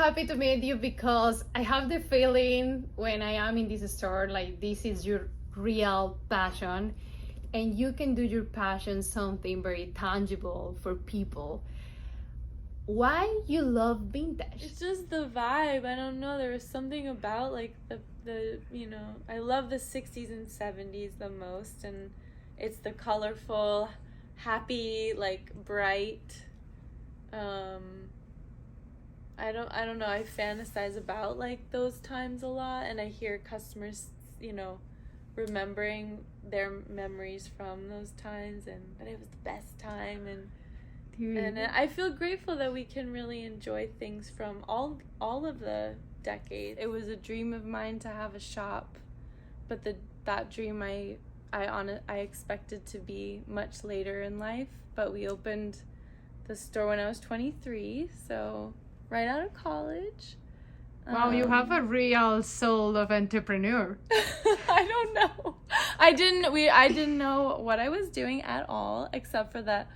happy to meet you because I have the feeling when I am in this store, like this is your real passion, and you can do your passion something very tangible for people. Why you love vintage? It's just the vibe. I don't know. There was something about like the you know, I love the 60s and 70s the most, and it's the colorful, happy, like bright. I don't know. I fantasize about like those times a lot, and I hear customers, you know, remembering their memories from those times, and that it was the best time, and I feel grateful that we can really enjoy things from all of the decades. It was a dream of mine to have a shop, but that dream I expected to be much later in life. But we opened the store when I was 23, so right out of college. Wow, you have a real soul of entrepreneur. I don't know. I didn't know what I was doing at all, except for that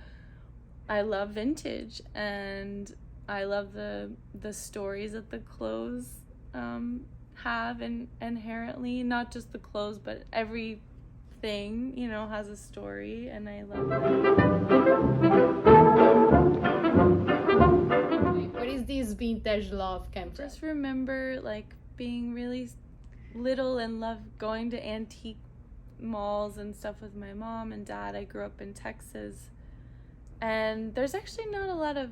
I love vintage, and I love the stories that the clothes have, and inherently, not just the clothes, but everything, you know, has a story, and I love that. Where is this vintage love come from? Just remember like being really little and love going to antique malls and stuff with my mom and dad. I grew up in Texas. And there's actually not a lot of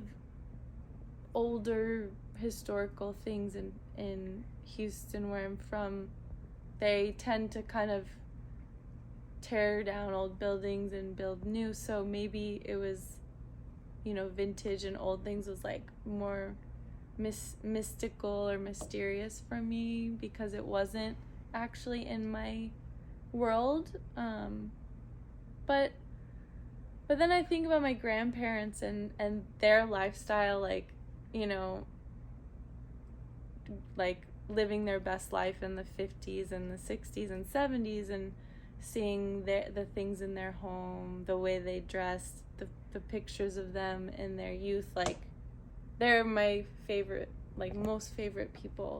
older historical things in Houston, where I'm from. They tend to kind of tear down old buildings and build new. So maybe it was, you know, vintage and old things was like more mystical or mysterious for me, because it wasn't actually in my world. But then I think about my grandparents and their lifestyle, like, you know, like living their best life in the 50s and the 60s and 70s, and seeing the things in their home, the way they dressed, the pictures of them in their youth. Like, they're my favorite, like most favorite people.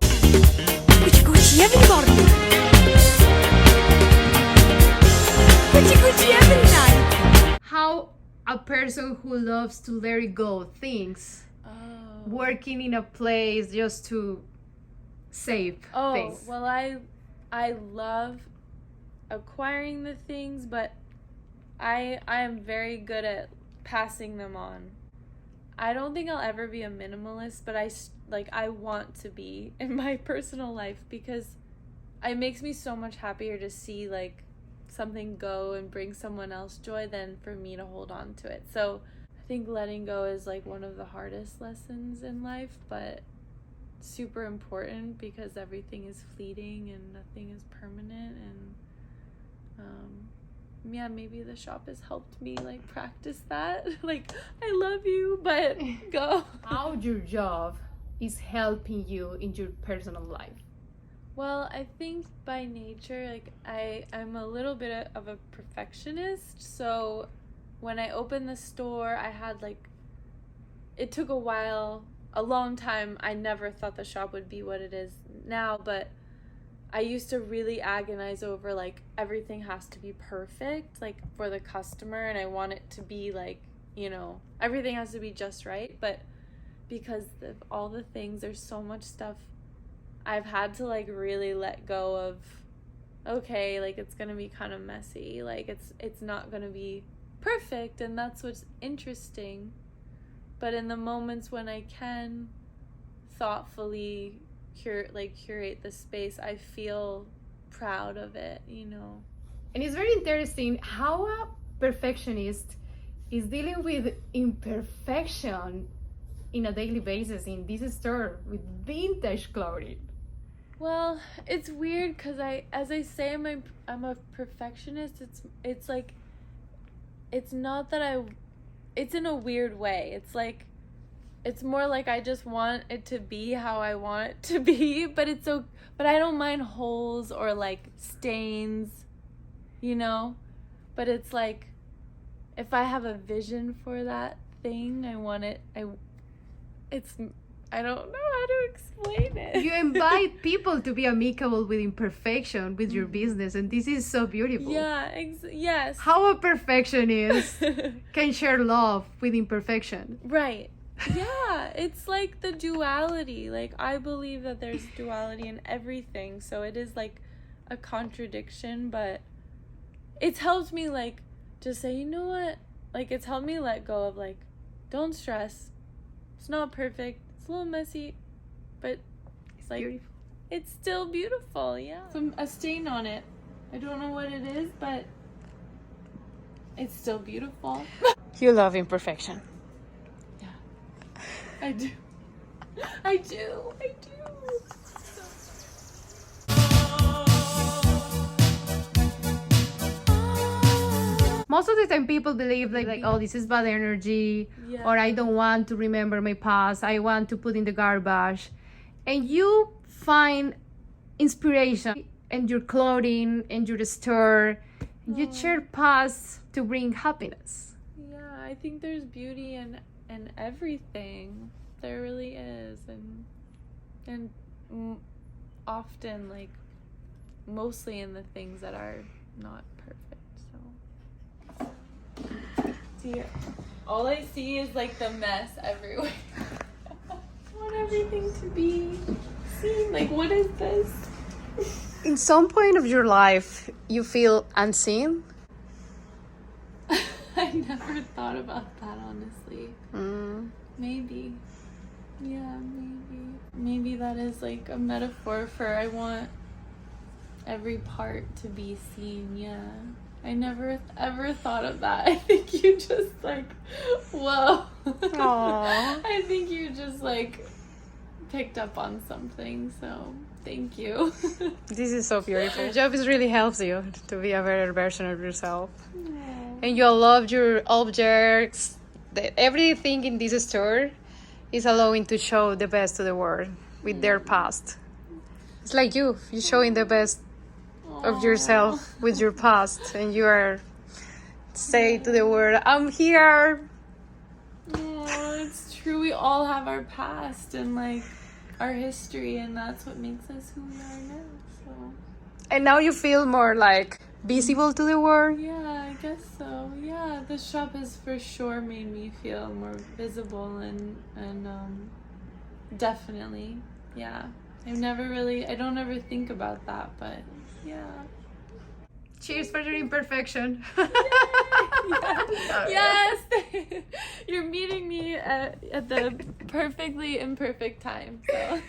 How a person who loves to let it go thinks, working in a place just to save things. Well, I love acquiring the things, but I am very good at passing them on. I don't think I'll ever be a minimalist, but I want to be in my personal life, because it makes me so much happier to see like something go and bring someone else joy than for me to hold on to it. So I think letting go is like one of the hardest lessons in life, but super important, because everything is fleeting and nothing is permanent. And yeah, maybe the shop has helped me like practice that. Like, I love you, but go. How your job is helping you in your personal life? Well, I think by nature, like I'm a little bit of a perfectionist. So when I opened the store, I had like, it took a while, a long time. I never thought the shop would be what it is now, but I used to really agonize over like everything has to be perfect, like for the customer, and I want it to be like, you know, everything has to be just right. But because of all the things, there's so much stuff I've had to like really let go of. Okay, like it's gonna be kind of messy, like it's not gonna be perfect, and that's what's interesting. But in the moments when I can thoughtfully curate the space, I feel proud of it, you know. And it's very interesting how a perfectionist is dealing with imperfection in a daily basis in this store with vintage clothing. Well, it's weird because as I say, I'm a perfectionist. It's like, it's not that it's in a weird way. It's like, it's more like I just want it to be how I want it to be, but I don't mind holes or like stains, you know? But it's like, if I have a vision for that thing, I want it, I don't know how to explain it. You invite people to be amicable with imperfection with your business, and this is so beautiful. Yeah, yes. How a perfectionist can share love with imperfection. Right. Yeah, it's like the duality. Like, I believe that there's duality in everything, so it is like a contradiction, but it's helped me like just say, you know what? Like, it's helped me let go of like, don't stress. It's not perfect. It's a little messy, but it's like Beautiful. it's still beautiful. Yeah. Some a stain on it. I don't know what it is, but it's still beautiful. You love imperfection. I do. I do. I do. Most of the time people believe like oh, this is bad energy, Yeah. or I don't want to remember my past, I want to put in the garbage. And you find inspiration in your clothing, in your store. You share past to bring happiness. Yeah, I think there's beauty in everything. There really is, and often like mostly in the things that are not perfect. So see, all I see is like the mess everywhere. I want everything to be seen. Like, what is this? In some point of your life, you feel unseen? I never thought about that, honestly. Maybe. Yeah, maybe. Maybe that is like a metaphor for I want every part to be seen. Yeah. I never ever thought of that. I think you just like, whoa. Aww. I think you just like picked up on something, so thank you. This is so beautiful. Your job is really helps you to be a better version of yourself. And you love your objects. Everything in this store is allowing to show the best to the world with their past. It's like you're showing the best of yourself with your past, and you are say to the world, I'm here. Oh, it's true. We all have our past and like our history, and that's what makes us who we are now. So And now you feel more like visible to the world. yeah, I guess so. Yeah, the shop has for sure made me feel more visible and definitely, yeah. I don't ever think about that, but yeah. Cheers for your imperfection. Yes, you're meeting me at the perfectly imperfect time. So.